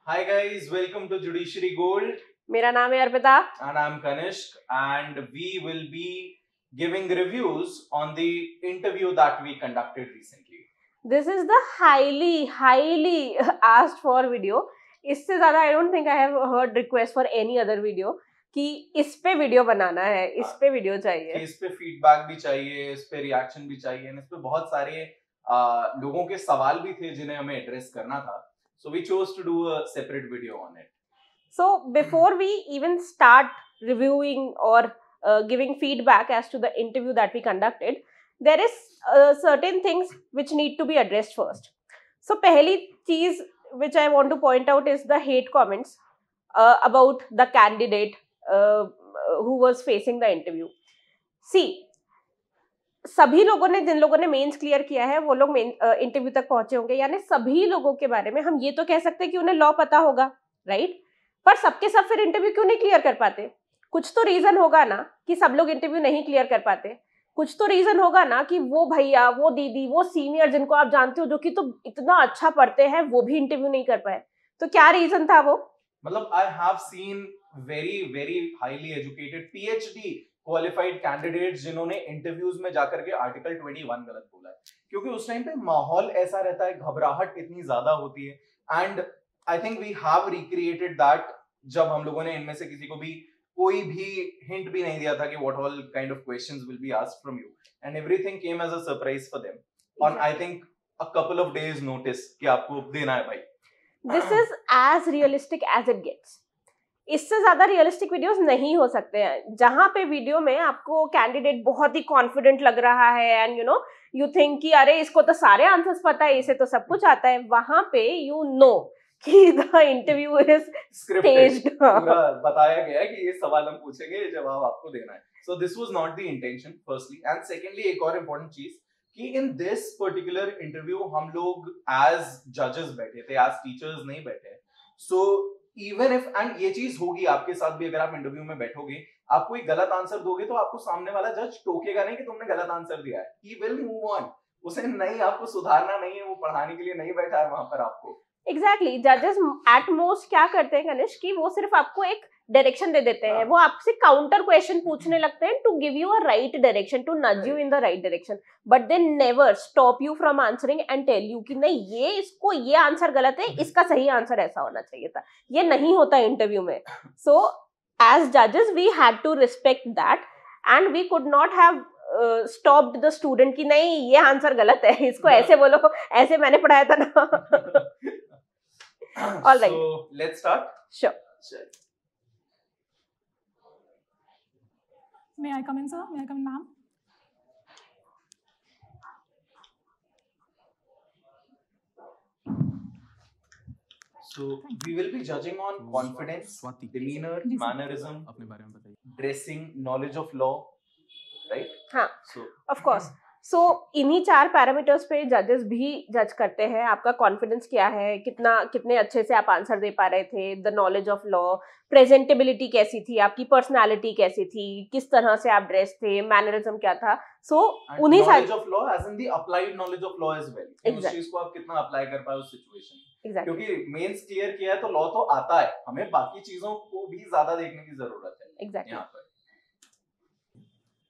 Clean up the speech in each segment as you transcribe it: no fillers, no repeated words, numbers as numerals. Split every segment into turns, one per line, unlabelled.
Hi guys, welcome to Judiciary Gold.
मेरा नाम है Arpita
And I'm Kanishk, and we will be giving reviews on the interview that we conducted recently.
This is the highly asked for video. इससे ज्यादा I don't think I have heard request for any other video कि इस पे video बनाना है, इस पे video चाहिए,
कि इस पे फीडबैक भी चाहिए, इस पे रिएक्शन भी चाहिए, इस पे बहुत सारे लोगों के सवाल भी थे जिन्हें हमें एड्रेस करना था. So we chose to do a separate video on it.
So before we even start reviewing or giving feedback as to the interview that we conducted, there is certain things which need to be addressed first. So पहली चीज which I want to point out is the hate comments about the candidate who was facing the interview. See, सभी लोगों ने जिन लोगों ने mains clear किया है वो लोग इंटरव्यू तक पहुंचे होंगे, यानी सभी लोगों के बारे में हम ये तो कह सकते हैं कि उन्हें लॉ पता होगा, राइट? पर सबके सब फिर इंटरव्यू क्यों नहीं क्लियर कर पाते? कुछ तो रीजन होगा ना कि सब लोग इंटरव्यू नहीं क्लियर कर पाते. कुछ तो रीजन होगा ना कि वो भैया, वो दीदी, वो सीनियर जिनको आप जानते हो जो कि तो इतना अच्छा पढ़ते हैं वो भी इंटरव्यू नहीं कर पाए. तो क्या रीजन था वो?
मतलब I have seen very highly educated PhD qualified candidates जिन्होंने इंटरव्यूज में जाकर के आर्टिकल 21 गलत बोला है, क्योंकि उस टाइम पे माहौल ऐसा रहता है, घबराहट इतनी ज्यादा होती है. And I think we have recreated that जब हम लोगों ने इनमें से किसी को भी कोई भी हिंट भी नहीं दिया था कि what all kind of questions will be asked from you, and everything came as a surprise for them on I think a couple of days notice कि आपको देना है भाई.
This is as realistic as it gets. इससे ज्यादा realistic videos नहीं हो सकते हैं. जहां पे वीडियो में आपको कैंडिडेट बहुत ही कॉन्फिडेंट लग रहा है एंड यू थिंक कि अरे इसको तो सारे आंसर्स पता है, इसे तो सब कुछ आता है, वहां पे यू नो कि द इंटरव्यू इज स्टेज्ड.
पूरा बताया गया है कि ये सवाल हम पूछेंगे, ये जवाब आपको देना है. So this was not the intention firstly, and secondly एक और इम्पोर्टेंट चीज कि इन दिस पर्टिकुलर इंटरव्यू हम लोग एज जजेस बैठे थे, एज टीचर्स नहीं बैठे. सो इवन इफ, एंड ये चीज होगी आपके साथ भी, अगर आप इंटरव्यू में बैठोगे, आप कोई गलत आंसर दोगे तो आपको सामने वाला जज टोकेगा नहीं कि तुमने गलत आंसर दिया है. He will move on. उसे नहीं, आपको सुधारना नहीं है, वो पढ़ाने के लिए नहीं बैठा है वहां पर आपको.
एग्जैक्टली. जजेस एट मोस्ट क्या करते हैं कनिष्क कि वो सिर्फ आपको एक डायरेक्शन दे देते हैं. वो आपसे काउंटर क्वेश्चन पूछने लगते हैं to give you a right direction, to nudge you in the right direction, but they never stop you from answering and tell you कि नहीं, ये इसको ये आंसर गलत है, इसका सही आंसर ऐसा होना चाहिए था. ये नहीं होता इंटरव्यू में. सो एज जजेस we had to respect that and we could not have stopped the student कि नहीं ये आंसर गलत है, इसको ऐसे बोलो, ऐसे मैंने पढ़ाया था ना. All right.
So let's start.
Sure.
May I come in, sir? May I come in, ma'am?
So we will be judging on confidence, demeanor, mannerism,
अपने बारे में बताइए.
dressing, knowledge of law, right?
हाँ.
So
of course. सो इन्हीं 4 parameters पे जजेस भी जज करते हैं. आपका कॉन्फिडेंस क्या है, कितने अच्छे से आप आंसर दे पा रहे थे, the knowledge of law, presentability कैसी थी, आपकी पर्सनालिटी कैसी थी, किस तरह से आप ड्रेस थे, मैनरिज्म क्या था. सो उन्हीं
knowledge of law as in the applied knowledge of law as well.
Exactly.
उस चीज को आप कितना अप्लाई कर पाए उस सिचुएशन में.
Exactly.
क्योंकि मेंस क्लियर किया है तो लॉ तो आता है, हमें बाकी चीजों को भी ज्यादा देखने की जरूरत है.
Exactly.
यहाँ पर.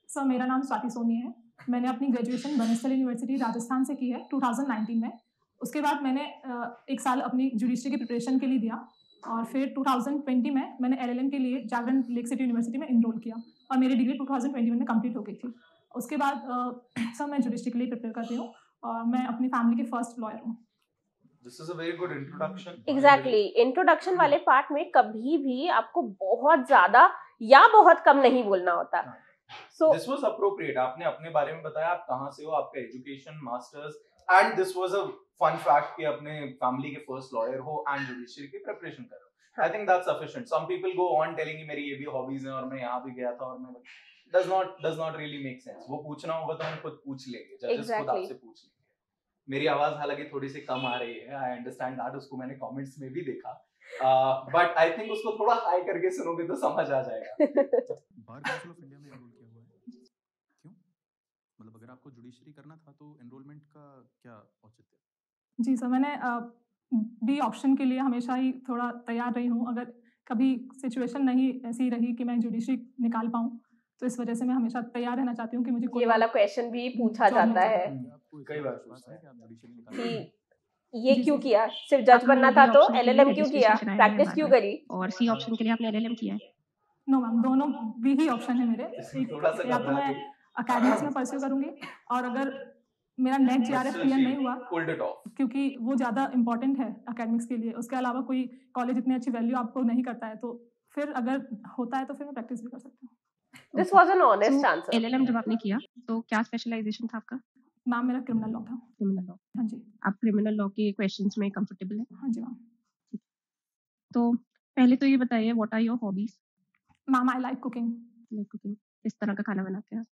सर, मेरा नाम स्वाति सोनी है. मैंने अपनी ग्रेजुएशन बनस्थल यूनिवर्सिटी राजस्थान से की है 2019 में. उसके बाद मैंने एक साल अपनी जुडिशरी की प्रिपरेशन के लिए दिया और फिर 2020 में मैंने LLM के लिए जागरण लेक सिटी यूनिवर्सिटी में इनरोल किया और मेरी डिग्री 2021 में कंप्लीट हो गई थी. उसके बाद सर मैं जुडिशरी के लिए प्रिपेयर करती हूँ और मैं अपनी फैमिली के फर्स्ट लॉयर हूँ.
This is a very good introduction.
Exactly. Introduction वाले पार्ट में कभी भी आपको बहुत ज्यादा या बहुत कम नहीं बोलना होता.
So this was appropriate. आपने अपने बारे में बताया, आप कहाँ से हो, आपका education, masters, and this was a fun fact कि अपने फैमिली के फर्स्ट लॉयर हो एंड जुडिशरी की प्रिपरेशन कर रहे हो. I think that's sufficient. Some people go on telling कि मेरी ये भी हॉबीज हैं और मैं यहाँ भी गया था और मैं does not really make sense. वो पूछना होगा तो हम खुद पूछ लेंगे, जजेस खुद आपसे पूछ लेंगे. मेरी आवाज हालांकि थोड़ी सी कम आ रही है, आई अंडरस्टैंड दैट, उसको मैंने कमेंट्स में भी देखा, बट आई थिंक उसको थोड़ा हाई करके सुनोगे तो समझ आ जाएगा.
बार काउंसिल ऑफ इंडिया में एनरोल किया हुआ है. क्यों? मतलब अगर आपको जुडिशरी करना था तो एनरोलमेंट का क्या औचित्य?
जी सर, मैंने बी ऑप्शन के लिए हमेशा ही थोड़ा तैयार रही हूँ। अगर कभी सिचुएशन नहीं ऐसी रही कि मैं जुडिशरी निकाल पाऊँ, तो इस वजह से मैं हमेशा तैयार रहना चाहती हूँ कि मुझे
ये
कोई
वाला
और
क्वेश्चन भी पूछा
जॉब मिल
जाता
जाए।
है
क्या आपको इस
कई
बात
बार
का विश्वास
पूछते
है
हैं
कि आप जुडिशरी निकाल
कि
पाएंगे?
ये
जी,
क्यों
जी।
किया, सिर्फ जज
आपने
बनना था
बी
तो
ऑप्शन के लिए
एलएलएम क्यों किया,
रजिस्ट्रेशन कराया है
प्रैक्टिस
बाद
क्यों
में,
करी?
और सी ऑप्शन के लिए आपने एलएलएम किया है?
नो मैम, दोनों भी ही ऑप्शन है मेरे।
इसमें
एक
थोड़ा सा
या तो
घबरा
मैं
गई।
अकेडमिक्स में परस्यू करूँगी, और अगर मेरा net
But
GRF
still
clear
she
नहीं हुआ,
pulled it off.
क्योंकि वो ज़्यादा इम्पोर्टेंट है अकेडमिक्स के लिए, उसके अलावा कोई कॉलेज इतनी अच्छी वैल्यू आपको नहीं करता है, तो फिर अगर होता है तो फिर मैं प्रैक्टिस भी कर सकती हूँ।
This was an honest
so
answer.
LLM जब आपने किया तो क्या स्पेशलाइजेशन था आपका?
मैम मेरा क्रिमिनल लॉ था।
Criminal law.
हाँ जी,
आप क्रिमिनल लॉ के क्वेश्चंस में कंफर्टेबल हैं?
हाँ जी मैम।
तो पहले तो ये बताइए, what are your hobbies?
Ma'am I like cooking.
Like cooking, किस तरह का खाना बनाते हैं?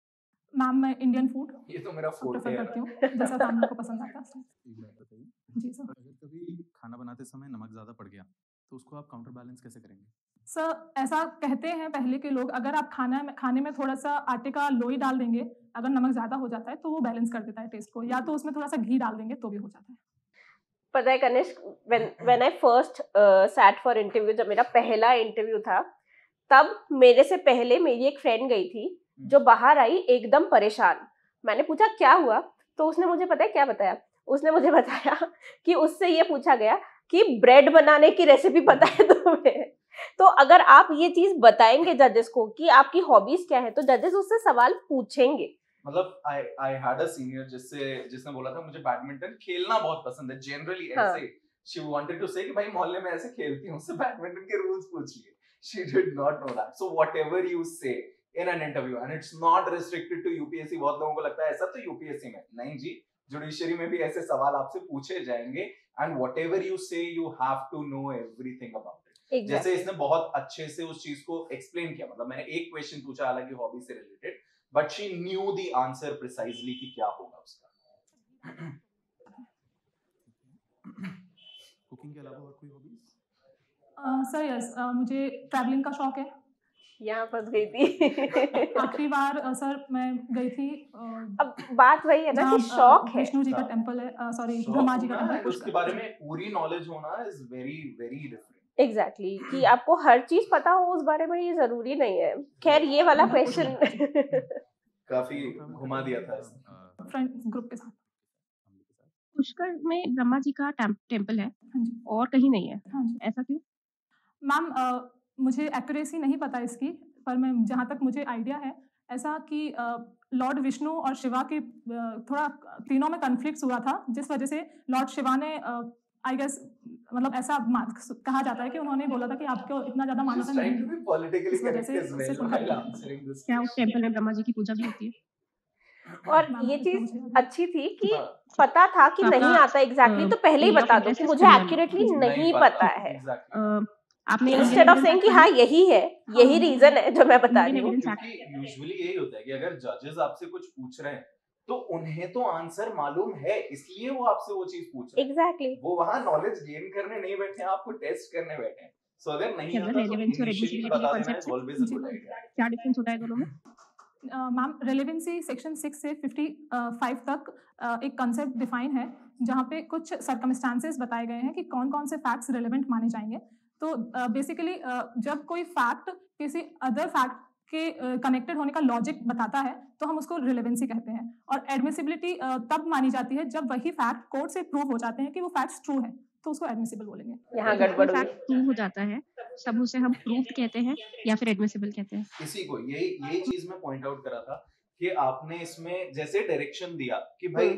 मैम मैं इंडियन फूड
ये तो मेरा फोर्टे
प्रेफर
है
करती
ना।
हूँ, जैसा फैमिली को पसंद आता है।
एक बात बताइए,
जी सर।
अगर कभी खाना बनाते समय नमक ज़्यादा पड़ गया तो उसको आप काउंटर बैलेंस कैसे करेंगे?
सर ऐसा कहते हैं पहले के लोग, अगर आप खाने में थोड़ा सा आटे का लोई डाल देंगे, अगर नमक ज़्यादा हो जाता है तो वो बैलेंस कर देता है टेस्ट को, या तो उसमें थोड़ा सा घी डाल देंगे तो भी हो जाता है।
पता है Kanishk, when I first sat for interview, जब मेरा पहला इंटरव्यू था, तब मेरे से पहले मेरी एक फ्रेंड गई थी जो बाहर आई एकदम परेशान। मैंने पूछा क्या हुआ, तो उसने मुझे पता है क्या बताया, उसने मुझे बताया कि उससे ये पूछा गया कि ब्रेड बनाने की रेसिपी पता है तुम्हें? तो अगर आप ये चीज बताएंगे जजेस को कि आपकी हॉबीज क्या है, तो जजेस उससे सवाल पूछेंगे।
मतलब आई हैड अ सीनियर जिसने बोला था मुझे बैडमिंटन खेलना बहुत पसंद है जनरली,
हाँ.
ऐसे शी वांटेड टू से कि भाई मोहल्ले में ऐसे खेलती हूँ, उससे बैडमिंटन के रूल्स पूछ लिए। She did not know that. So whatever you say in an interview, and it's not restricted to UPSC. बहुत लोगों को लगता है ऐसा तो यूपीएससी में नहीं जी, जुडिशरी में भी ऐसे सवाल आपसे पूछे जाएंगे, and whatever you say you have to know everything about it. जैसे इसने बहुत अच्छे से उस चीज को एक्सप्लेन किया, मतलब मैंने एक क्वेश्चन पूछा हालांकि हॉबी से related, but she knew the answer precisely कि क्या होगा उसका।
कुकिंग के अलावा और कोई हॉबीज?
सर यस, मुझे ट्रैवलिंग का शौक है।
यहाँ फंस गई थी।
आखिरी बार सर मैं गई थी
अब बात वही है ना कि
जहाँ
शौक है।
विष्णु जी का
हाँ।
टेम्पल है, सॉरी
शौक
ब्रह्मा जी का
होना
टेम्पल
and उसके
पुष्कर।
बारे में पूरी नॉलेज होना is very very different.
Exactly कि आपको हर चीज पता हो उस बारे में, ये जरूरी नहीं है। खैर ये वाला क्वेश्चन
काफी घुमा दिया था इसने।
फ्रेंड ग्रुप के साथ।
पुष्कर में ब्रह्मा जी का टेम्पल है
हाँ जी,
और कहीं नहीं है,
हाँ जी।
ऐसा क्यों?
मैम मुझे एक्यूरेसी नहीं पता इसकी, पर मैं जहाँ तक मुझे आइडिया है ऐसा कि लॉर्ड विष्णु और शिवा की थोड़ा तीनों में कन्फ्लिक्ट हुआ था, जिस वजह से लॉर्ड शिवा ने आई गेस मतलब ऐसा कहा जाता है कि उन्होंने बोला था कि आपको इतना ज्यादा मान्यता
She's trying
नहीं
to
है,
be politically
इस वजह
correct
से
as well
सिर्फ उनका
while
टेम्पल।
answering this
क्या उस
question.
टेम्पल में ब्रह्मा जी की पूजा भी होती है?
और
मैम
ये
इतना
चीज
मुझे याद है।
अच्छी थी कि
हाँ,
पता था कि
तो
नहीं
आपका,
आता एग्जैक्टली, तो पहले ही
area of
बता दो
interest
कि
is
मुझे
criminal law।
एक्यूरेटली नहीं पता है।
exactly.
आपने
इंस्टेड ऑफ सेइंग कि हाँ यही है, यही रीजन है जो मैं बता रही हूँ।
क्योंकि यूजुअली यही होता है कि अगर जजेस आपसे कुछ पूछ रहे हैं तो उन्हें तो आंसर मालूम है, इसलिए वो आपसे वो चीज पूछ रहे हैं।
एग्जैक्टली।
वो वहां नॉलेज गेन करने नहीं बैठे हैं, आपको टेस्ट करने बैठे हैं। सो अगर नहीं
अगर
आता तो
relevance और
इनिशियली
admissibility
बता
के
देना
concepts
इज
हैं,
ऑलवेज अ
जी।
Good idea.
क्या डिफरेंस होता है दोनों में?
मैम रेलेवेंसी सेक्शन 6 से 55 तक एक कंसेप्ट डिफाइन है, जहाँ पे कुछ सर्कमस्टांसेस बताए गए हैं कि कौन कौन से फैक्ट्स रेलेवेंट माने जाएंगे। तो बेसिकली जब कोई फैक्ट किसी अदर फैक्ट के कनेक्टेड होने का लॉजिक बताता है तो हम उसको रिलेवेंसी कहते हैं, और एडमिसिबिलिटी तब मानी जाती है जब वही फैक्ट कोर्ट से प्रूव हो जाते हैं कि वो फैक्ट्स ट्रू है, तो उसको एडमिसिबल बोलेंगे।
यहाँ
जब
गड़बड़
कोई
हुई।
फैक्ट प्रूव हो जाता है तब उसे हम प्रूव्ड कहते हैं या फिर एडमिसिबल कहते हैं?
इसी को यही चीज मैं पॉइंट आउट करा था कि आपने इसमें जैसे डायरेक्शन दिया कि भाई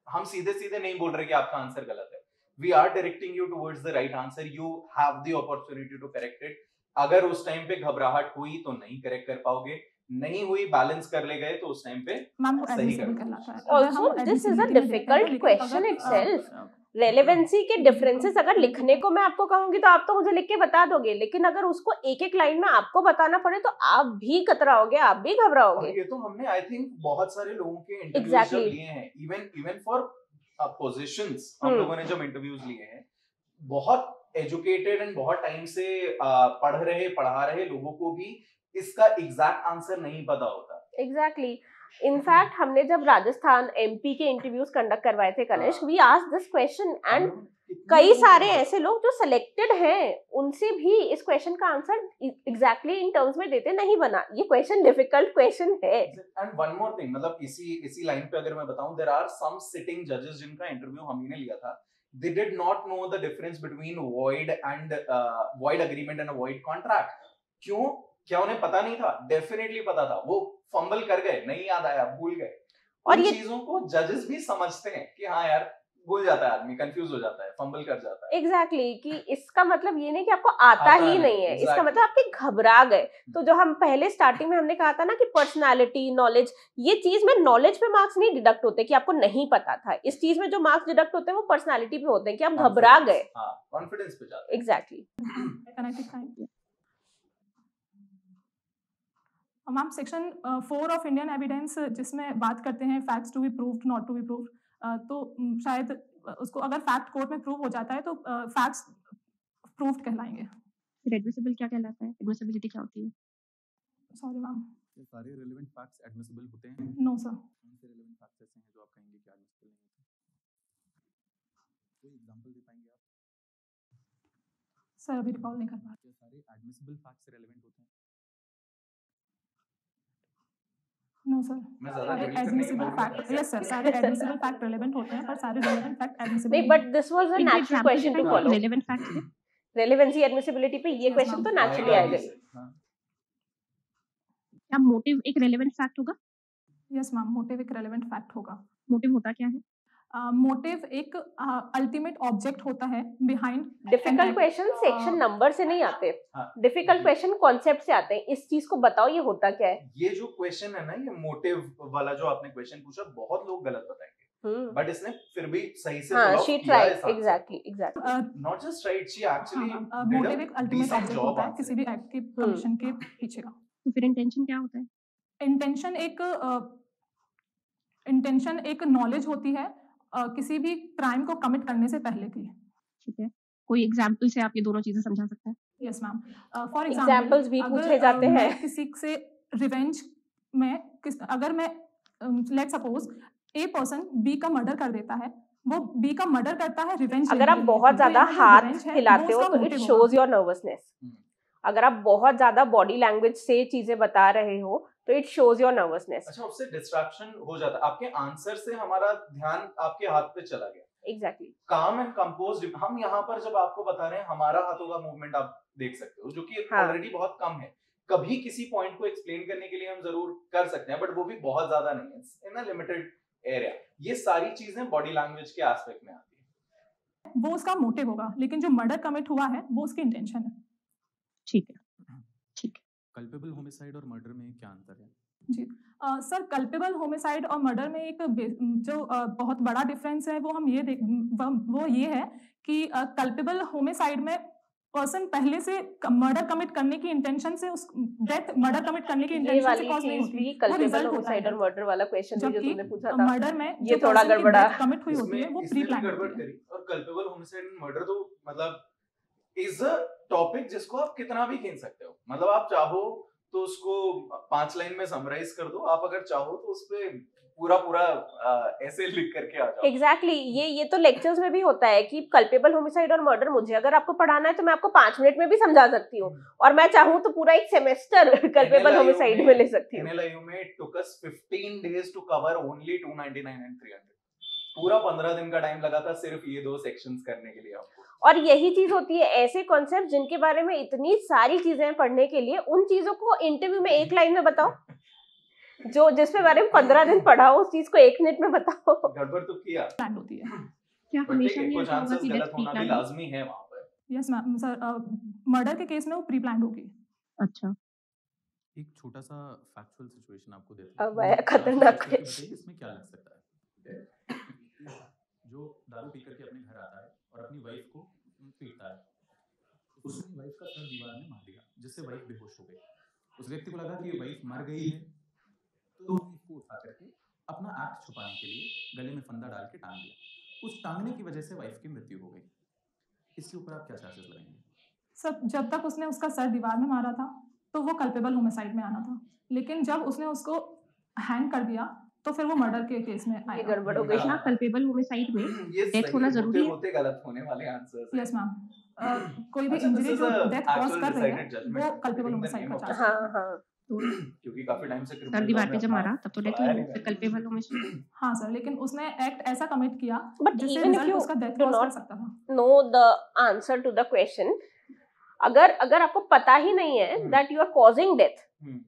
हम सीधे सीधे नहीं बोल रहे कि आपका आंसर गलत है। We are directing you towards the right answer, you have the opportunity to correct it. अगर उस टाइम पे घबराहट हुई तो नहीं करेक्ट कर पाओगे, नहीं हुई बैलेंस कर ले गए तो उस टाइम पे
मैम वो
सही
एडमिसिबल
कर
कहलाता है।
Also, this is a difficult question itself. Relevancy के डिफरेंसेस अगर लिखने को मैं आपको कहूंगी तो आप तो मुझे लिख के बता दोगे, लेकिन अगर उसको एक एक लाइन में आपको बताना पड़े तो आप भी कतराओगे, आप भी घबराओगे।
और ये तो हमने आई थिंक बहुत सारे लोगों के इंटरव्यूज
Exactly.
जब लिए हैं, इवन फॉर पोजीशंस हम लोगों ने जब इंटरव्यूज लिए हैं, बहुत एजुकेटेड एंड बहुत टाइम से पढ़ा रहे लोगों को भी इसका एग्जैक्ट आंसर नहीं पता होता।
एग्जैक्टली। इनफैक्ट हमने जब राजस्थान एमपी के इंटरव्यूज कंडक्ट करवाए थे Kanishk, we asked this question and कई सारे ऐसे लोग जो सिलेक्टेड हैं उनसे भी इस क्वेश्चन का आंसर एग्जैक्टली इन टर्म्स में देते नहीं बना। ये क्वेश्चन डिफिकल्ट क्वेश्चन है।
एंड वन मोर थिंग, मतलब इसी लाइन पे अगर मैं बताऊं, देयर आर सम सिटिंग जजेस जिनका इंटरव्यू हम ही ने लिया था, they did not know the difference between void and void agreement and a void contract. क्यों? क्या उन्हें पता नहीं था? डेफिनेटली पता था, वो फंबल कर गए, नहीं याद आया, भूल गए। और ये चीजों को जजेस भी समझते हैं कि हाँ यार भूल जाता है आदमी, कंफ्यूज हो जाता है, फंबल कर जाता है।
एग्जैक्टली कि इसका मतलब ये नहीं कि आपको आता ही नहीं है, इसका मतलब आपके घबरा गए। तो जो हम पहले स्टार्टिंग में हमने कहा था ना कि पर्सनालिटी, नॉलेज, ये चीज में नॉलेज पे मार्क्स नहीं डिडक्ट होते कि आपको नहीं पता था। इस चीज में जो मार्क्स डिडक्ट होते हैं वो पर्सनालिटी पे होते हैं कि आप घबरा गए।
कॉन्फिडेंस पे जाते हैं।
Exactly.
Ma'am section 4 of Indian evidence जिसमें बात करते हैं facts to be proved not to be proved, तो शायद उसको अगर फैक्ट कोर्ट में प्रूव हो जाता है तो फैक्ट्स प्रूव्ड कहलाएंगे।
फिर एडमिसिबल क्या कहलाता है? एडमिसिबिलिटी क्या होती है?
सॉरी मैम,
ये सारे रिलेवेंट फैक्ट्स एडमिसिबल होते हैं?
No sir.
कौन से रिलेवेंट फैक्ट्स ऐसे हैं जो आप कहेंगे कि एडमिसिबल नहीं होते? कोई एग्जांपल दे पाएंगे आप?
सर अभी रिकॉल नहीं कर पा
ये सारे एडमिसिबल फैक्ट्स रिलेवेंट होते हैं?
No sir. सारे एडमिसिबल फैक्ट, यस सर, सारे एडमिसिबल फैक्ट रिलेवेंट होते हैं पर सारे रिलेवेंट फैक्ट एडमिसिबल
नहीं, but this was a natural question to follow.
Relevant facts थे?
रेलेवेंसी एडमिसिबिलिटी पे ये क्वेश्चन तो नेचुरली आएगा।
क्या मोटिव एक रिलेवेंट फैक्ट होगा?
यस मैम, मोटिव एक रिलेवेंट फैक्ट होगा।
मोटिव होता क्या है?
मोटिव एक अल्टीमेट ऑब्जेक्ट होता है behind.
Difficult question section number से नहीं आते, डिफिकल्ट क्वेश्चन कॉन्सेप्ट से आते हैं। इस चीज को बताओ ये होता क्या है।
ये जो क्वेश्चन है ना, ये मोटिव वाला जो आपने क्वेश्चन पूछा, बहुत लोग गलत बताएंगे, बट इसने फिर भी सही से
हाँ, she tried, exactly.
Not just tried, she actually
motive एक अल्टीमेट ऑब्जेक्ट होता है किसी भी एक्ट के कमीशन के पीछे का।
तो फिर इंटेंशन क्या होता है?
इंटेंशन एक नॉलेज होती है किसी भी क्राइम को कमिट करने से पहले की।
ठीक है, कोई एग्जांपल से आप ये दोनों चीजें समझा सकते हैं?
यस मैम, फॉर
एग्जांपल्स भी पूछे जाते हैं।
किसी से रिवेंज में अगर मैं let's suppose A person B का मर्डर कर देता है, वो बी का मर्डर करता है रिवेंज।
अगर आप बहुत ज्यादा हाथ हिलाते हो तो इट शोज योर नर्वसनेस। अगर आप बहुत ज्यादा बॉडी लैंग्वेज से चीजें बता रहे हो तो इट शोज योर नर्वसनेस।
अच्छा, उससे डिस्ट्रैक्शन हो जाता है, आपके आंसर से हमारा ध्यान आपके हाथ पे चला गया।
एग्जैक्टली।
काम एंड कंपोज्ड, हम यहाँ पर जब आपको बता रहे हैं, हमारा हाथों का मूवमेंट आप देख सकते हो, जो कि ऑलरेडी बहुत कम है। कभी किसी पॉइंट को एक्सप्लेन करने के लिए हम जरूर कर सकते हैं, बट वो भी बहुत ज्यादा नहीं है, इन अ लिमिटेड एरिया। ये सारी चीजें बॉडी लैंग्वेज के एस्पेक्ट में आती है।
वो उसका मोटिव होगा, लेकिन जो मर्डर कमिट हुआ है वो उसकी इंटेंशन है।
ठीक है, ठीक है।
कल्पेबल होमिसाइड और मर्डर में क्या अंतर है?
जी सर, कल्पेबल होमिसाइड और मर्डर में एक जो बहुत बड़ा डिफरेंस है वो ये है कि कल्पेबल होमिसाइड में पर्सन पहले से मर्डर कमिट करने की इंटेंशन से उस डेथ मर्डर कमिट करने की इंटेंशन से कॉज नहीं होती, वो रिजल्ट होता है।
और मर्डर वाला क्वेश्चन जो तुमने पूछा था,
मर्डर में
ये थोड़ा गड़बड़ा
कमिट हुई होती है वो प्री प्लान होती है।
और कल्पेबल होमिसाइड एंड मर्डर तो मतलब इज अ टॉपिक जिसको आप कितना भी खींच सकते हो। मतलब आप चाहो तो उसको 5 लाइन में समराइज कर दो, आप अगर चाहो तो उस पे पूरा ऐसे लिख करके आ जाओ।
एग्जैक्टली, ये तो लेक्चर्स में भी होता है कि कल्पेबल होमिसाइड और मर्डर मुझे अगर आपको पढ़ाना है तो मैं आपको 5 मिनट में भी समझा सकती हूँ, और मैं चाहूँ तो पूरा एक सेमेस्टर कल्पेबल होमिसाइड में ले सकती हूँ।
NLIU में it took us 15 days to cover only 299 and 300। पूरा 15 दिन का टाइम लगा था सिर्फ ये 2 सेक्शंस करने के लिए आपको।
और यही चीज होती है, ऐसे कॉन्सेप्ट जिनके बारे में इतनी सारी चीजें पढ़ने के लिए, उन चीजों को इंटरव्यू में 1 लाइन में बताओ, जो जिसके बारे में 15 दिन पढ़ा हो उस चीज को 1 मिनट में बताओ।
गड़बड़ तो किया
प्लान होती है।
क्या हमेशा नहीं
कुछ
ऐसा होगा
आंसर्स
कि
गलत
डेथ
होना भी लाजमी है वहां पर।
यस मैम सर, मर्डर के केस में वो प्री प्लान होगी।
अच्छा,
एक छोटा सा फैक्चुअल सिचुएशन आपको देते
अब आया खतरनाक
क्वेश्चन, इसमें क्या लग सकता है? जो दारू पी करके अपने घर आता है और अपनी वाइफ को पीटता है, उसने वाइफ का सर दीवार में मार दिया जिससे वाइफ बेहोश हो गई। उस व्यक्ति को लगा कि वाइफ मर गई है, तो उसने इसको उठा करके अपना एक्ट छुपाने के लिए गले में फंदा डाल के टांग दिया। उस टांगने की वजह से वाइफ की मृत्यु हो गई। इसके ऊपर आप क्या चार्जेस लगाएंगे?
सर, जब तक उसने उसका सर दीवार में मारा था तो वो कल्पेबल होमिसाइड में आना था, लेकिन जब उसने उसको हैंग कर दिया तो फिर वो मर्डर के केस में
ये
आएगा।
गड़बड़ हो गई।
क्या कल्पेबल होमिसाइड में
ये
डेथ
सही
होना जरूरी है?
होते गलत होने वाले आंसर्स हैं।
यस मैम, कोई भी
अच्छा, this
इंजरी
is
जो
a
डेथ कॉज
actual
कर रही है
decided judgment,
वो
I'm
culpable
giving the
homicide
name
का
of
चार्ज।
हाँ हाँ
क्योंकि काफी टाइम से
सर
criminal law
दीवार
में
पे जब
अपना
मारा तब तो डेथ
पढ़ाया
हुई,
नहीं
फिर
मैंने।
Culpable homicide.
हाँ सर, लेकिन उसने एक्ट ऐसा कमिट किया
बट
जिससे
इवन इफ
रिजल्ट
यू
उसका डेथ
डू
कॉज कर
नॉट
सकता था।
Know the answer to the question, अगर आपको पता ही नहीं है that you are causing death,
hmm,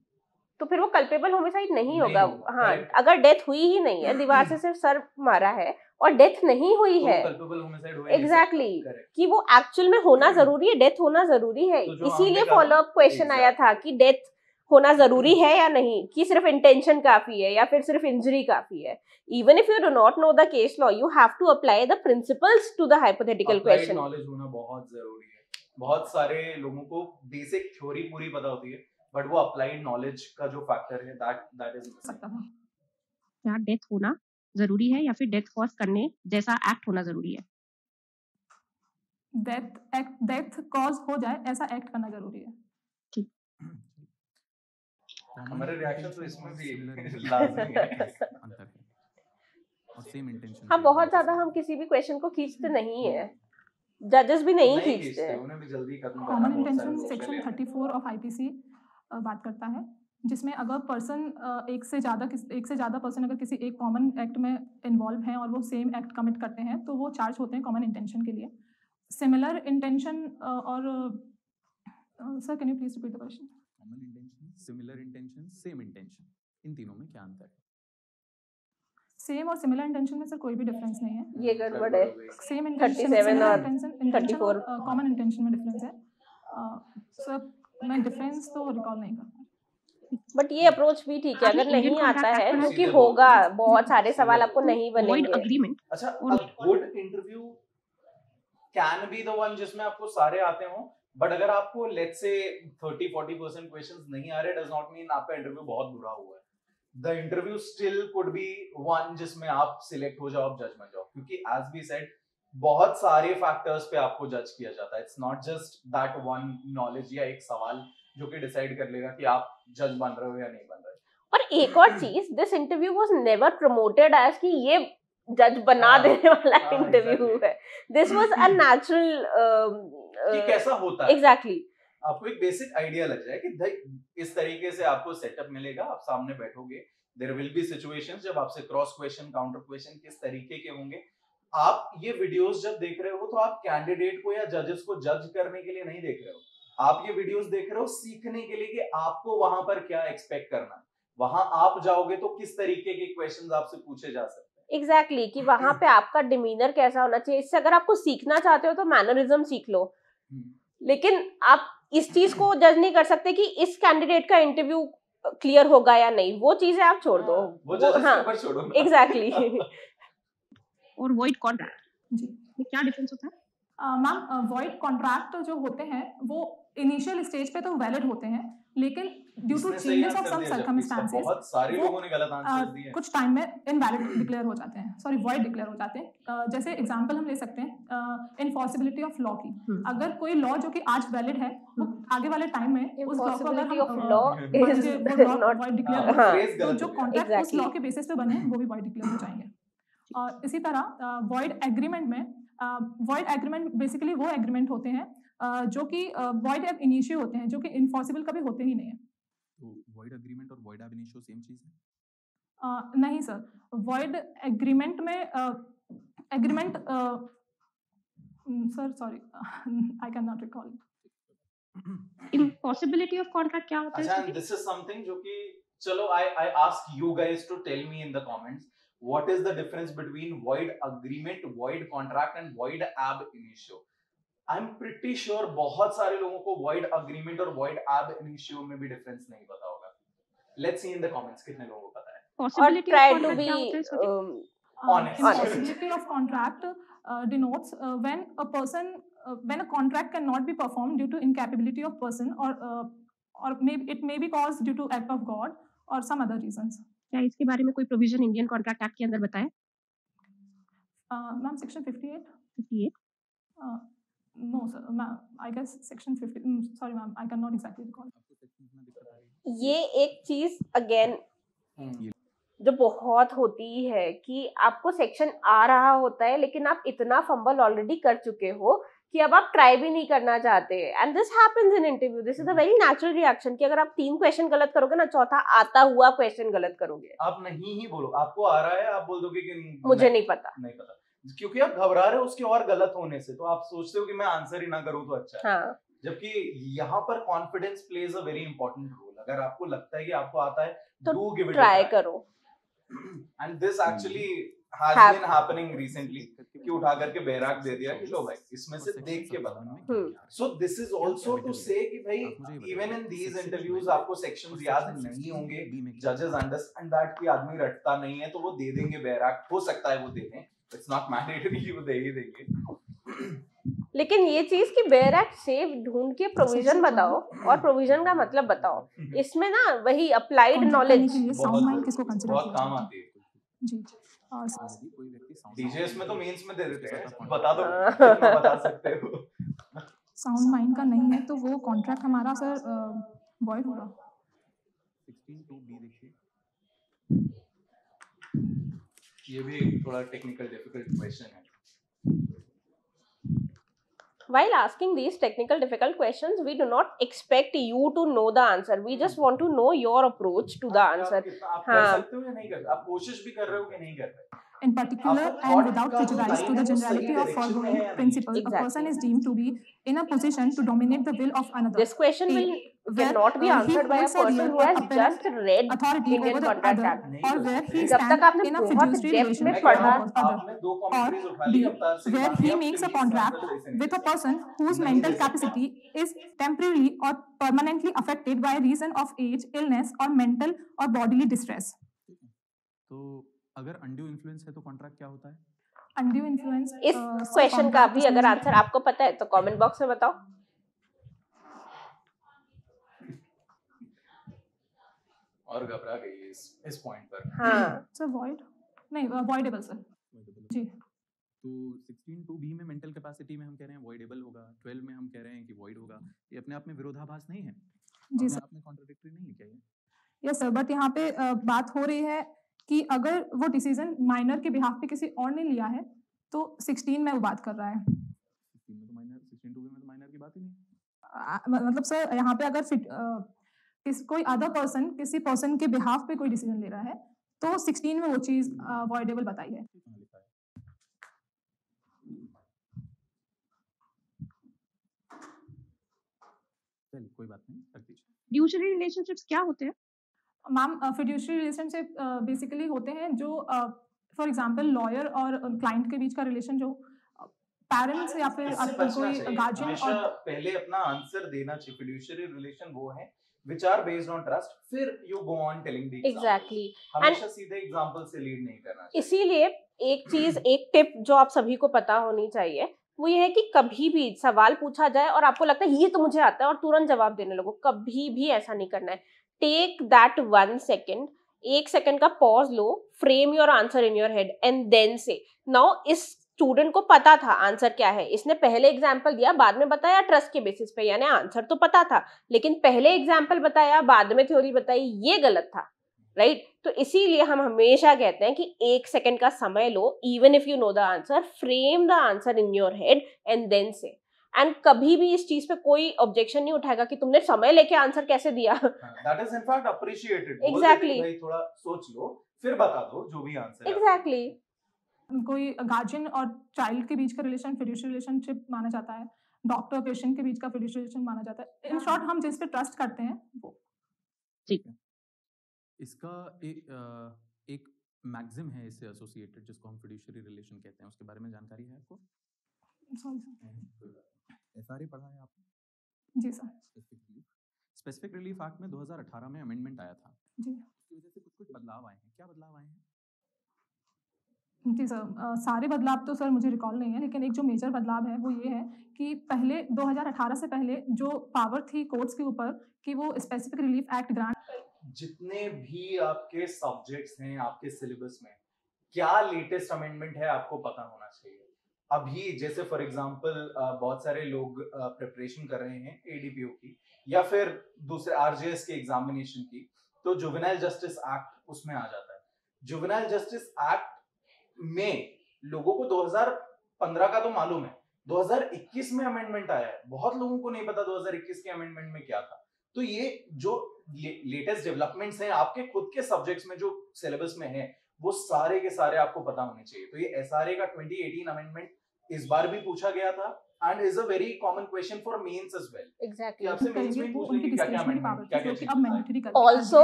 तो फिर वो कल्पेबल होमिसाइड नहीं
नहीं
होगा।
होगा,
हाँ,
correct।
अगर डेथ हुई ही नहीं है, दीवार से सिर्फ सर मारा है और डेथ नहीं हुई
तो
है,
culpable homicide हो ही नहीं
एग्जैक्टली
सकता, correct।
कि वो एक्चुअल में होना जरूरी है, डेथ होना जरूरी है,
तो जो
इसीलिए
हमने कहा
फॉलो अप क्वेश्चन आया था कि डेथ होना जरूरी है या नहीं, कि सिर्फ इंटेंशन काफी है या फिर सिर्फ इंजरी काफी है। Even if you do not know the case law, you have to apply the principles to the hypothetical
Applied
question.
knowledge होना बहुत जरूरी है। बहुत सारे लोगों को बेसिक थ्योरी पूरी पता होती है, बट वो अप्लाइड नॉलेज का जो फैक्टर है दैट इज मिसिंग।
सकता था।
क्या डेथ होना जरूरी है या फिर डेथ कॉज करने जैसा एक्ट होना जरूरी है?
डेथ कॉज हो जाए ऐसा एक्ट करना जरूरी है।
हमारे रिएक्शन तो इसमें भी
Similar
लाजमी है।
अंतर है और सेम इंटेंशन।
हाँ, बहुत ज्यादा हम किसी भी क्वेश्चन को खींचते नहीं है, जजेस भी नहीं खींचते हैं।
उन्हें भी जल्दी खत्म करना
कॉमन
बहुत सारे
इंटेंशन
लोग
सेक्शन
पहले हैं।
34 ऑफ आईपीसी बात करता है, जिसमें अगर पर्सन एक से ज़्यादा पर्सन अगर किसी एक कॉमन एक्ट में इन्वॉल्व हैं और वो सेम एक्ट कमिट करते हैं तो वो चार्ज होते हैं कॉमन इंटेंशन के लिए। सिमिलर इंटेंशन और sir can you please repeat the question?
Common intention, similar intention, same intention, इन तीनों में क्या अंतर है?
सेम और सिमिलर इंटेंशन में सर कोई भी डिफरेंस नहीं है।
ये गड़बड़ है।
सेम
37 और
34
34
कॉमन इंटेंशन में डिफरेंस है। सर मैं डिफरेंस तो रिकॉल नहीं कर
बट ये अप्रोच भी ठीक है,
आपने
अगर नहीं
Indian
आता
contract
है
act
क्योंकि
सीधे
होगा,
बोल दो।
बहुत सारे
सीधे
सवाल आपको
बोल दो।
नहीं
वॉइड
बनेंगे।
अग्रीमेंट
अच्छा,
और-
a good interview can be the one जिसमें आपको सारे आते हो, बट अगर आपको लेट्स से 30-40% क्वेश्चंस नहीं आ रहे, डज नॉट मीन आपका इंटरव्यू बहुत बुरा हुआ है। The interview still could be one जिसमें आप सिलेक्ट हो जाओ, आप जज बन जाओ, क्योंकि एज वी सेड बहुत सारे फैक्टर्स पे आपको जज किया जाता है। It's not just that one knowledge या एक सवाल जो कि डिसाइड कर लेगा कि आप जज बन रहे हो या नहीं बन रहे।
और एक और चीज, this interview was never promoted as कि ये जज बना
हाँ,
देने वाला
हाँ,
इंटरव्यू
exactly.
है। दिस वाज अ नेचुरल
कि कैसा होता है,
एग्जैक्टली।
आपको एक बेसिक आइडिया लग जाए कि भाई इस तरीके से आपको सेटअप मिलेगा, आप सामने बैठोगे, देयर विल बी सिचुएशंस जब आपसे क्रॉस क्वेश्चन, काउंटर क्वेश्चन किस तरीके के होंगे। आप ये वीडियोस जब देख रहे हो तो आप कैंडिडेट को या जजेस को जज करने के लिए नहीं देख रहे हो, आप ये वीडियोस देख रहे हो सीखने के लिए कि आपको वहां पर क्या एक्सपेक्ट करना है। वहां आप जाओगे तो किस तरीके के क्वेश्चंस आपसे पूछे जा सकते हैं।
एग्जैक्टली कि वहां पे आपका डिमीनर कैसा होना चाहिए। इससे अगर आपको सीखना चाहते हो तो मैनरिज्म सीख लो, लेकिन आप इस चीज को जज नहीं कर सकते कि इस कैंडिडेट का इंटरव्यू क्लियर होगा या नहीं। वो चीजें आप छोड़ दो,
वो जजेस
हाँ
के ऊपर छोड़ो ना।
एग्जैक्टली।
और वॉइड कॉन्ट्रैक्ट
जी
में क्या डिफरेंस होता है?
मैम, वॉइड कॉन्ट्रैक्ट जो होते हैं वो इनिशियल स्टेज पे तो वैलिड होते हैं, लेकिन ड्यू टू
इसने सही
चेंजेस ऑफ
आंसर
सम
दिया, जबकि इसका
सर्कमस्टांसेस
बहुत सारे
वो,
लोगों ने गलत आंसर्स दिए हैं।
कुछ टाइम में इनवैलिड डिक्लेयर हो जाते हैं, सॉरी वॉइड डिक्लेयर हो जाते हैं। जैसे एग्जांपल हम ले सकते हैं इनफॉर्सिबिलिटी ऑफ लॉ की। अगर कोई लॉ जो कि आज वैलिड है वो आगे वाले टाइम में उस लॉ को अगर
Impossibility of
हम
law
मान
is
लीजिए वो लॉ
not-
वॉइड डिक्लेयर
हाँ,
हो
phrase
तो
गलत
जो
हो गया।
कॉन्ट्रैक्ट उस
Exactly.
लॉ के बेसिस पे बने हैं वो भी वॉइड डिक्लेयर हो जाएंगे। और इसी तरह वॉइड एग्रीमेंट में, वॉइड एग्रीमेंट बेसिकली वो एग्रीमेंट होते हैं जो कि वॉइड एब इनिशियो होते हैं, जो कि इनफॉर्सिबल कभी होते ही नहीं है।
तो वॉइड एग्रीमेंट और वॉइड एब इनिशियो सेम चीज है?
नहीं सर, वॉइड एग्रीमेंट में agreement sir sorry I can not recall.
Impossibility of contract क्या होता है?
अच्छा,
इसमें?
दिस इज समथिंग जो कि चलो I ask you guys to tell me in the comments what is the difference between void agreement, void contract and void ab initio. I am pretty sure बहुत सारे लोगों को void agreement और void ab initio में भी difference नहीं पता होगा। Let's see in the comments कितने लोगों को पता है।
और
Possibility of
try to
contract
be
क्या होता है इसमें?
Honest.
Impossibility of contract denotes when a person when a contract cannot be performed due to incapability of person or maybe it may be caused due to act of God or some other reasons.
क्या इसके बारे में कोई provision Indian contract act के अंदर बताए?
Ma'am, section 58?
58?
No, sir. Ma'am, I guess section 50. Sorry, ma'am, I cannot exactly recall.
आपको section में दिक्कत आ रही है?
ये एक चीज अगेन जो बहुत होती है कि आपको सेक्शन आ रहा होता है लेकिन आप इतना फंबल ऑलरेडी कर चुके हो कि अब आप ट्राई भी नहीं करना चाहते, and this happens in interview. This is a very natural reaction कि अगर आप 3 क्वेश्चन गलत करोगे ना, चौथा आता हुआ क्वेश्चन गलत करोगे.
आप नहीं ही बोलो, आपको आ रहा है, आप बोल दोगे कि
मुझे नहीं पता.
नहीं पता, क्योंकि आप घबरा रहे हो उसके और गलत होने से, तो आप सोचते हो कि मैं आंसर ही ना करूं तो अच्छा है.
हाँ.
जबकि यहाँ पर confidence plays a very important role. अगर आपको लगता है कि आपको आता है,
तो
do give it a
try
try.
करो.
And this actually has been happening recently कि उठा करके बैराक दे दिया कि लो भाई इसमें से देख के बताओ. So this is also to say कि भाई इवन इन दीज इंटरव्यूज आपको सेक्शंस याद नहीं होंगे. जजेस अंडरस्टैंड दैट कि आदमी रटता नहीं है तो वो दे देंगे बैराक, हो सकता है वो दे दें, इट्स नॉट मैंडेटरी कि वो दे ही देंगे.
लेकिन ये चीज कि बैराक से ढूंढ के प्रोविजन बताओ और प्रोविजन का मतलब बताओ, इसमें ना वही अप्लाइड नॉलेज
साउंड माइंड किसको कंसीडर
बहुत
किया
काम
जाता
आती है.
है? जी. और
डीजेस में तो मेंस में दे देते हैं, बता दो कितना बता सकते हो.
साउंड माइंड का नहीं है तो वो कॉन्ट्रैक्ट हमारा सर वॉइड होगा.
16(2)(b) देखिए.
ये भी एक थोड़ा टेक्निकल डिफिकल्ट क्वेश्चन है.
While asking these technical difficult questions, we do not expect you to know the answer. We just want to know your approach to the answer.
आप कर सकते हो या नहीं कर सकते, आप कोशिश भी कर रहे हो कि नहीं कर रहे.
In particular and without prejudice to the generality of foregoing principle, a person is deemed to be in a position to dominate the will of another.
This question cannot be answered by a person who has just read
authority
Indian
over the
Contract
other,
Act.
or where he
जब तक
stands
आपने
in a
बहुत
fiduciary
depth में
relation
पढ़ा,
with other,
आपने दो
or
commentaries उठा ली
B,
अवतार से,
where he makes a contract with a person whose mental capacity is temporarily or permanently affected by reason of age, illness, or mental or bodily distress.
तो अगर undue influence है तो contract क्या होता है?
Undue influence.
इस question का भी अगर आंसर आपको पता है तो कमेंट बॉक्स में बताओ.
और घबरा गई इस पॉइंट पर.
हाँ.
सर void नहीं voidable सर. जी.
तो 16(2)(b) में मेंटल कैपेसिटी में हम कह रहे हैं वॉइडेबल होगा, 12 में हम कह रहे हैं कि वॉइड होगा. ये अपने आप में विरोधाभास नहीं है?
जी सर.
अपने आप में कॉन्ट्राडिक्टरी नहीं है क्या ये?
यस सर, बट यहाँ पे बात हो रही है कि अगर वो डिसीजन माइनर के बिहाफ पे किसी और ने लिया है तो 16 में वो बात कर रहा है.
16 में तो माइनर, 16(2)(b) में तो माइनर की बात ही नहीं.
मतलब सर यहाँ पे अगर कोई अदर पर्सन किसी पर्सन के बिहाफ पे कोई डिसीजन ले रहा है तो 16 में वो चीज अवॉइडेबल बताई है.
कहाँ लिखा है? चलिए कोई बात नहीं, रख दीजिए.
फ्यूचरी रिलेशनशिप्स क्या होते हैं?
मैम फिड्यूशियरी रिलेशनशिप बेसिकली होते हैं जो फॉर एग्जांपल लॉयर और क्लाइंट के बीच का रिलेशन जो पेरेंट्स या फिर
इससे
आपका
बचना
कोई
चाहिए.
गार्जियन
हमेशा
और
पहले अपना आंसर देना चाहिए. फिड्यूशियरी रिलेशन वो है which are based on trust, फिर you go on telling the example.
Exactly.
हमेशा सीधे एग्जांपल से लीड नहीं करना चाहिए.
इसीलिए एक चीज, एक टिप जो आप सभी को पता होनी चाहिए वो ये है कि कभी भी सवाल पूछा जाए और आपको लगता है ये तो मुझे आता है और तुरंत जवाब देने लगो, कभी भी ऐसा नहीं करना है. टेक दैट 1 सेकेंड, 1 सेकेंड का पॉज लो, frame your answer in your head and then say. Now इस स्टूडेंट को पता था आंसर क्या है, इसने पहले एग्जाम्पल दिया, बाद में बताया ट्रस्ट के बेसिस पे, यानी आंसर तो पता था लेकिन पहले एग्जाम्पल बताया बाद में थ्योरी बताई, ये गलत था. राइट? तो इसीलिए हम हमेशा कहते हैं कि 1 सेकेंड का समय लो, even if you know the answer, frame the answer in your head and then say. And कभी भी इस चीज पे कोई ऑब्जेक्शन नहीं उठाएगा कि तुमने समय लेके आंसर कैसे दिया.
That is in fact appreciated.
Exactly.
भाई थोड़ा सोच लो फिर बता दो जो भी आंसर है.
एग्जैक्टली.
कोई गार्जियन और चाइल्ड के बीच का रिलेशन फिड्यूशियरी रिलेशनशिप माना जाता है. डॉक्टर पेशेंट के बीच का फिड्यूशियरी रिलेशन माना जाता है. इन शॉर्ट हम जिस पे ट्रस्ट करते हैं वो.
ठीक है.
इसका एक मैक्सिम है इससे एसोसिएटेड जिसको हम फिड्यूशियरी रिलेशन कहते हैं, उसके बारे में जानकारी है आपको?
Sorry sir.
एसआरए पढ़ा है आपने?
जी सर.
स्पेसिफिक रिलीफ एक्ट में 2018 में अमेंडमेंट आया था.
जी.
उसकी वजह से कुछ बदलाव आए हैं. क्या बदलाव आए हैं?
जी सर, सारे बदलाव तो सर मुझे रिकॉल नहीं है लेकिन एक जो मेजर बदलाव है वो ये है कि पहले 2018 से पहले जो पावर थी कोर्ट्स के ऊपर कि वो स्पेसिफिक रिलीफ एक्ट ग्रांट,
जितने भी आपके सब्जेक्ट्स हैं आपके सिलेबस में, क्या लेटेस्ट अमेंडमेंट है आपको पता होना चाहिए. अभी जैसे फॉर एग्जांपल बहुत सारे लोग प्रिपरेशन कर रहे हैं एडीपीओ की या फिर दूसरे आरजेएस के एग्जामिनेशन की, तो जुवेनाइल जस्टिस एक्ट उसमें आ जाता है. जुवेनाइल जस्टिस एक्ट में लोगों को 2015 का तो मालूम है, 2021 में अमेंडमेंट आया है, बहुत लोगों को नहीं पता 2021 के अमेंडमेंट में क्या था। तो ये जो लेटेस्ट डेवलपमेंट्स हैं आपके खुद के सब्जेक्ट्स में जो सिलेबस में है, वो सारे के सारे आपको पता होने चाहिए। तो ये एसआरए का 2018 अमेंडमेंट इस बार भी पूछा गया था and is a very common question for mains as well.
Exactly.
आपसे मेंस में पूछ लेंगे क्या क्या अमेंडमेंट, क्या क्या चीजें
अब मैंडेटरी कर
ऑल्सो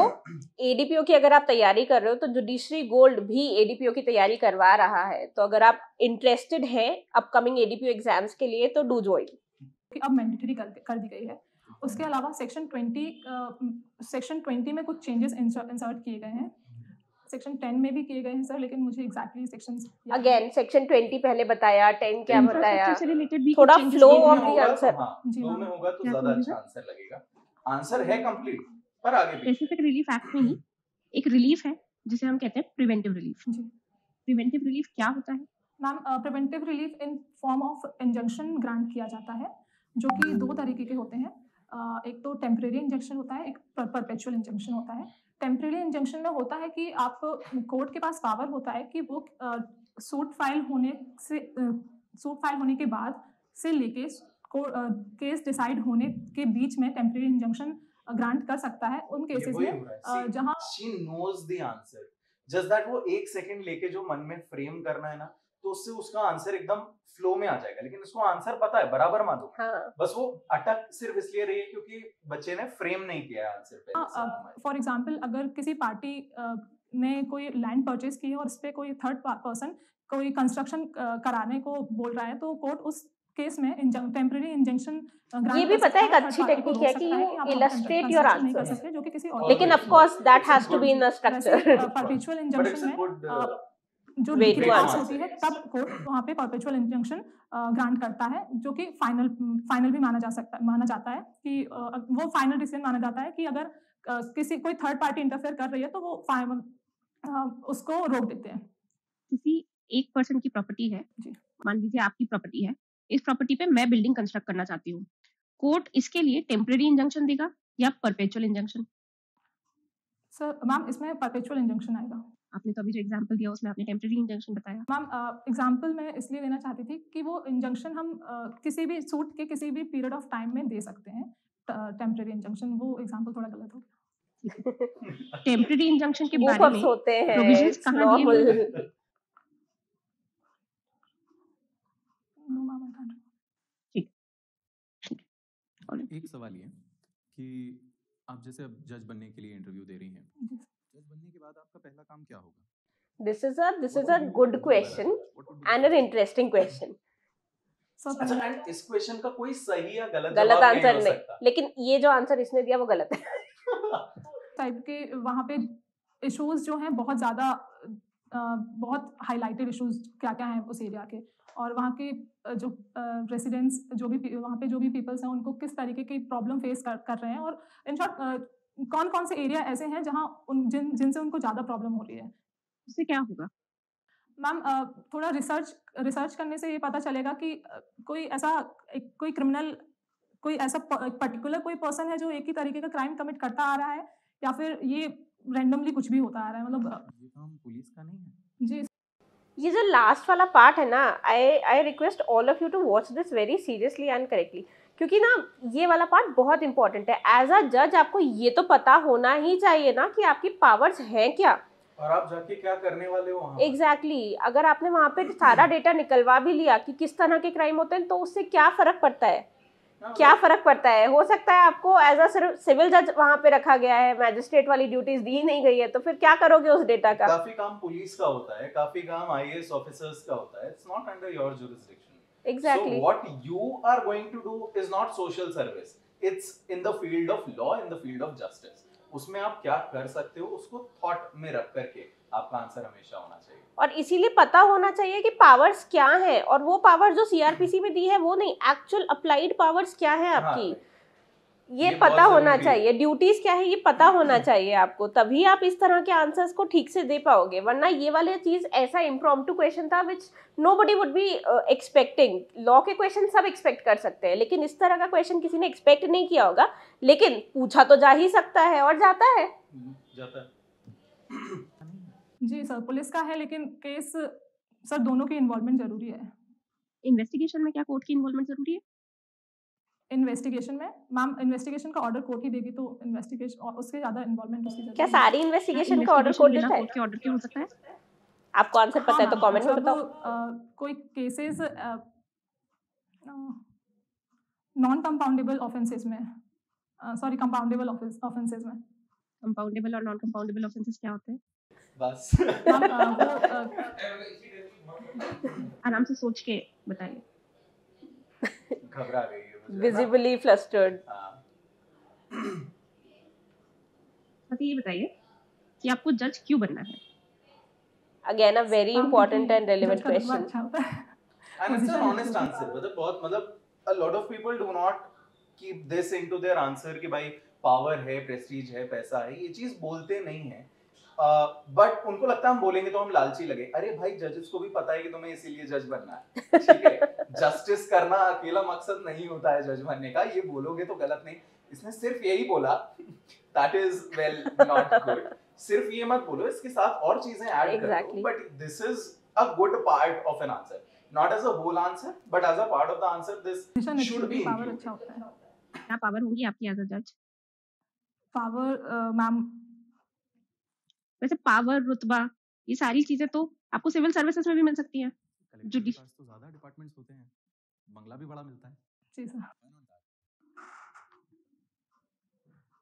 एडीपीओ की अगर आप तैयारी कर रहे हो तो जुडिशरी गोल्ड भी एडीपीओ की तैयारी करवा रहा है, तो अगर आप इंटरेस्टेड हैं अपकमिंग एडीपीओ एग्जाम्स के लिए तो डू ज्वाइन।
अब मैंडेटरी कर दी गई है। उसके अलावा सेक्शन 20 में कुछ चेंजेस इंसर्ट किए गए हैं, सेक्शन 10 में भी किए गए हैं सर, लेकिन मुझे एग्जैक्टली सेक्शंस
अगेन सेक्शन 20 पहले बताया, 10 क्या बताया,
इंफ्रास्ट्रक्चर से रिलेटेड भी
थोड़ा
कुछ changes
flow
किए
of
गए
the
हैं।
answer।
जी
फ्लो में
मैम।
होगा तो
क्या
ज्यादा
बोलिए
अच्छा आंसर लगेगा। आंसर है कंप्लीट पर आगे भी
स्पेसिफिक रिलीफ एक्ट में ही एक रिलीफ है जिसे हम कहते हैं प्रिवेंटिव रिलीफ।
जी
प्रिवेंटिव रिलीफ क्या होता है?
Ma'am, preventive relief in form of injunction grant किया जाता है, जो कि दो तरीके के होते हैं। एक तो टेम्परेरी इंजंक्शन होता है, एक परपेचुअल इंजंक्शन होता है। टेम्परेरी इंजंक्शन में होता है कि आप कोर्ट के पास पावर होता है कि वो सूट फाइल होने के बाद से लेके केस डिसाइड होने के बीच में टेम्परेरी इंजंक्शन ग्रांट कर सकता है उन केसेस में जहां
she knows the answer, just that वो एक सेकंड लेके जो मन में फ्रेम करना है ना, तो उससे उसका आंसर एकदम फ्लो में आ जाएगा। लेकिन उसको आंसर पता है, बराबर मालूम,
हाँ।
बस वो अटक सिर्फ इसलिए रही है क्योंकि बच्चे ने फ्रेम नहीं किया आंसर पे।
फॉर एग्जांपल अगर किसी पार्टी ने कोई लैंड परचेज की है और उस पर कोई थर्ड पर्सन कोई कंस्ट्रक्शन कराने को बोल रहा है, तो कोर्ट उस केस में टेम्परेरी इंजंक्शन
ये भी पता है एक अच्छी टेक्निक है कि यू इलस्ट्रेट योर आंसर,
जो कि किसी
लेकिन of course that has to be in a structure.
Perpetual
but it's
injunction
a
में
गुड
जो
Way to
लिक्विड
answer.
होती है तब कोर्ट वहाँ पे परपेचुअल इंजंक्शन ग्रांट करता है, जो कि फाइनल भी माना जाता है कि वो फाइनल डिसीजन माना जाता है कि अगर कोई थर्ड पार्टी इंटरफेयर कर रही है तो वो उसको रोक देते हैं।
किसी एक पर्सन की प्रॉपर्टी है,
जी।
मान लीजिए आपकी प्रॉपर्टी है, इस प्रॉपर्टी पे मैं बिल्डिंग कंस्ट्रक्ट करना चाहती हूँ, कोर्ट इसके लिए टेम्परेरी इंजंक्शन देगा या परपेचुअल इंजंक्शन?
सर मैम, इसमें परपेचुअल इंजंक्शन आएगा।
आपने तो अभी जो एग्जांपल दिया उसमें आपने टेम्परेरी इंजंक्शन बताया।
मैम, एग्जांपल मैं इसलिए देना चाहती थी कि वो इंजंक्शन हम किसी भी सूट के किसी भी पीरियड ऑफ टाइम में दे सकते हैं। टेम्परेरी इंजंक्शन, वो एग्जांपल थोड़ा गलत हो गया।
टेम्परेरी इंजंक्शन के बारे
Goofers
में
होते हैं,
प्रोविजंस
it's
कहाँ दिए हुए
normal।
हैं?
No, ma'am, I can't.
एक सवाल ये कि आप जैसे अब जज बनने के लिए इंटरव्यू दे रही हैं,
जी।
जज बनने के बाद आपका पहला काम क्या होगा?
This is a good question and an interesting question।
Sir
अच्छा, and इस क्वेश्चन का कोई सही या गलत
गलत
जवाब
आंसर
हो
नहीं,
सकता।
लेकिन ये जो आंसर इसने दिया वो गलत है।
टाइप के वहाँ पे इश्यूज जो हैं बहुत ज़्यादा बहुत हाईलाइटेड इश्यूज क्या क्या हैं उस एरिया के, और वहाँ के जो रेसिडेंट्स जो भी वहाँ पे जो भी पीपल्स हैं उनको किस तरीके की प्रॉब्लम फेस कर रहे हैं, और इन शॉर्ट कौन कौन से एरिया ऐसे हैं जहाँ जिनसे उनको ज़्यादा प्रॉब्लम हो रही है।
उससे क्या होगा?
मैम, थोड़ा रिसर्च करने से ये पता चलेगा कि कोई ऐसा कोई क्रिमिनल कोई ऐसा पर्टिकुलर कोई पर्सन है जो एक ही तरीके का क्राइम कमिट करता आ रहा है, या फिर ये रैंडमली कुछ भी होता आ रहा है। मतलब
ये काम पुलिस का नहीं है।
जी
ये जो लास्ट वाला पार्ट है ना, I request all of you to watch this very seriously and correctly, क्योंकि ना ये वाला पार्ट बहुत इंपॉर्टेंट है। एज अ जज आपको ये तो पता होना ही चाहिए ना कि आपकी पावर्स हैं क्या,
और आप जाके क्या करने वाले हो वहाँ पर।
एग्जैक्टली अगर आपने वहाँ पे सारा डेटा निकलवा भी लिया कि किस तरह के क्राइम होते हैं, तो उससे क्या फर्क पड़ता है? क्या फर्क पड़ता है? हो सकता है आपको एज अ सिविल जज वहाँ पे रखा गया है, मैजिस्ट्रेट वाली ड्यूटीज दी नहीं गई है, तो फिर क्या करोगे उस डेटा का?
काफी काम पुलिस का होता है, काफी काम आईएएस ऑफिसर्स का होता है। It's not under your jurisdiction.
Exactly.
So what you are going to do is not social service. It's in the field of law, in the field of justice. उसमें आप क्या कर सकते हो उसको थॉट में रख करके आपका आंसर हमेशा होना चाहिए।
और इसीलिए पता होना चाहिए कि पावर्स क्या हैं, और वो पावर जो सीआरपीसी में दी है वो नहीं, एक्चुअल अप्लाइड पावर्स क्या है आपकी।
हाँ,
ये
ये
पता
बहुत
होना
जरूरी है।
चाहिए, ड्यूटीज क्या है ये पता होना चाहिए आपको, तभी आप इस तरह के आंसर्स को ठीक से दे पाओगे। वरना ये वाले चीज ऐसा इम्प्रॉम्प्टू क्वेश्चन था which nobody would be expecting. Law के क्वेश्चन सब एक्सपेक्ट कर सकते हैं, लेकिन इस तरह का क्वेश्चन किसी ने एक्सपेक्ट नहीं किया होगा, लेकिन पूछा तो जा ही सकता है और जाता है।
जाता है।
जी सर, पुलिस का है, लेकिन केस सर दोनों की इन्वॉल्वमेंट जरूरी है।
इन्वेस्टिगेशन में क्या कोर्ट की इन्वॉल्वमेंट जरूरी है?
इन्वेस्टिगेशन में मैम, इन्वेस्टिगेशन का ऑर्डर कोर्ट ही देगी, तो इन्वेस्टिगेशन और उसके ज़्यादा इन्वॉल्वमेंट उसकी
क्या
जरूरी है।
सारी इन्वेस्टिगेशन का ऑर्डर कोर्ट
बिना
देता है?
कोर्ट के ऑर्डर के हो सकता है?
आपको आंसर पता है तो
हाँ
कमेंट में
जब
बताओ।
कोई केसेस नॉन कंपाउंडेबल ऑफेंसेस में, सॉरी कंपाउंडेबल ऑफेंसेस में
कंपाउंडेबल और नॉन कंपाउंडेबल ऑफेंसेस क्या होते हैं?
बस
मैम वो
आराम से सोच के बताइए।
घबरा गई है मुझे, है ना?
Visibly flustered.
हाँ।
तो ये बताइए कि आपको जज क्यों बनना है?
Again a very important and relevant
जज का रुतबा
क्वेश्चन।
अच्छा होता है।
And it's an
Position
honest
है।
answer. मतलब a lot of people do not keep this into their answer कि भाई पावर है, प्रेस्टीज है, पैसा है, ये चीज बोलते नहीं है। बट उनको लगता है हम बोलेंगे तो हम लालची लगे। अरे भाई, जजेस को भी पता है कि तुम्हें इसीलिए जज बनना है, ठीक है? जस्टिस करना अकेला मकसद नहीं होता है जज बनने का, ये बोलोगे तो गलत नहीं। इसने सिर्फ यही बोला, that is well not good. सिर्फ ये मत बोलो, इसके साथ और चीजें ऐड करो।
Exactly.
But this is a good part of an answer, not as a whole answer but as a part of the answer. This
Decision
should be
power
included.
अच्छा होता है।
क्या पावर होगी आपकी एज अ जज?
Power ma'am,
वैसे power, रुतबा, ये सारी चीजें तो आपको सिविल सर्विसेज में भी मिल सकती हैं।
कलेक्टर के पास तो ज्यादा डिपार्टमेंट्स होते हैं, बंगला भी बड़ा मिलता है।
जी सर,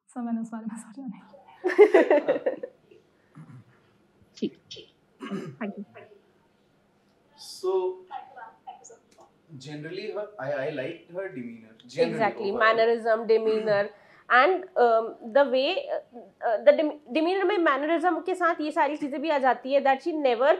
सर मैंने उस बारे में सोचा नहीं।
ठीक, thank you.
So generally I liked her demeanor. Generally,
Exactly,
overall.
mannerism, demeanor, and the way the demeanor में mannerism के साथ ये सारी चीजें भी आ जाती है that she never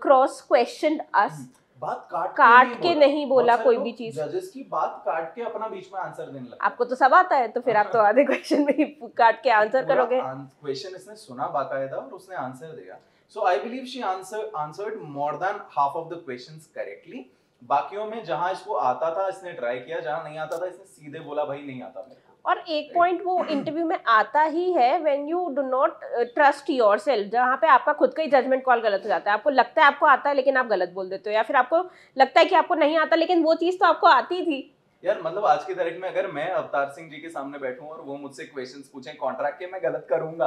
cross questioned us.
बात
काट के नहीं बोला
बहुत सारे
कोई
लोग
भी चीज।
जजेस की बात काट के अपना बीच में आंसर देने लगते हैं।
आपको तो सब आता है, तो फिर आप तो आधे क्वेश्चन में ही काट के आंसर करोगे।
क्वेश्चन इसने सुना बाकायदा और उसने आंसर दिया। So I believe she answered more than half of the questions correctly. बाकियों में जहां इसको आता था इसने ट्राई किया, जहां नहीं आता था इसने सीधे बोला भाई नहीं आता मेरे को।
और एक पॉइंट वो इंटरव्यू में आता ही है when you do not trust yourself, जहाँ पे आपका खुद का ही जजमेंट कॉल गलत हो जाता है। आपको लगता है आपको आता है लेकिन आप गलत बोल देते हो, या फिर आपको लगता है कि आपको नहीं आता लेकिन वो चीज तो आपको आती थी।
यार मतलब आज की तारीख में अगर मैं अवतार सिंह जी के सामने बैठूं और वो मुझसे क्वेश्चंस पूछें कॉन्ट्रैक्ट के, मैं गलत करूंगा।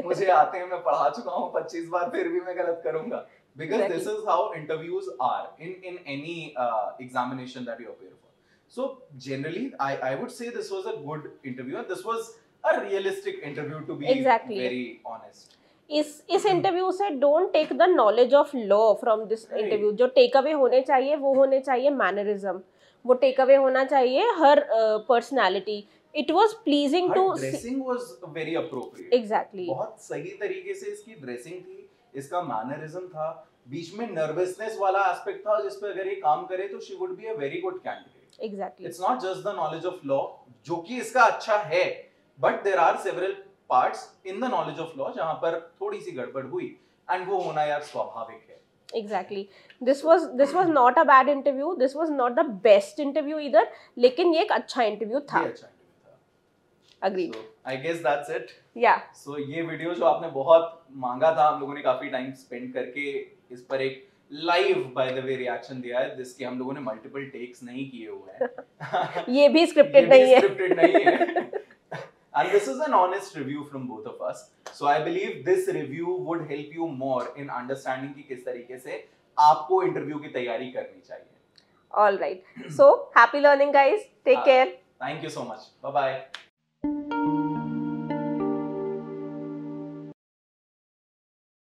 मुझे आते हैं, मैं पढ़ा चुका हूं 25 बार, फिर भी मैं गलत करूंगा। Because
Exactly.
this is how interviews are in any examination that you appear for. So generally, I would say this was a good interview and this was a realistic interview, to be
Exactly.
very honest.
इस interview से don't take the knowledge of law from this
Right.
Interview. जो take away होने चाहिए वो होने चाहिए mannerism, वो take away होना चाहिए हर personality. It was pleasing
Her
to
dressing was very appropriate.
Exactly.
बहुत सही तरीके से इसकी ड्रेसिंग थी, इसका मैनरिज्म था, बीच में नर्वसनेस वाला एस्पेक्ट था जिस पे अगर ये काम करे तो she would be a very good candidate.
Exactly.
It's not just the knowledge of law, जो कि इसका अच्छा है, but there are several parts in the knowledge of law जहाँ पर थोड़ी सी गड़बड़ हुई, and वो होना यार स्वाभाविक है।
Exactly, this was not a bad interview, this was not the best interview इधर, लेकिन ये एक अच्छा इंटरव्यू था।
ये अच्छा interview था।
Agree.
So I guess that's it.
या
So ये वीडियो जो आपने बहुत मांगा था, हम लोगों ने काफी टाइम स्पेंड करके इस पर एक live by the way reaction दिया है, जिसके हम लोगों ने मल्टीपल टेक्स नहीं किए हुए हैं।
ये भी स्क्रिप्टेड नहीं है।
स्क्रिप्टेड नहीं है। And this is an honest review from both of us. So I believe this review would help you more in understanding कि किस तरीके से आपको इंटरव्यू की तैयारी करनी चाहिए।
All right. So happy learning, guys. Take care.
Thank you so much. Bye bye.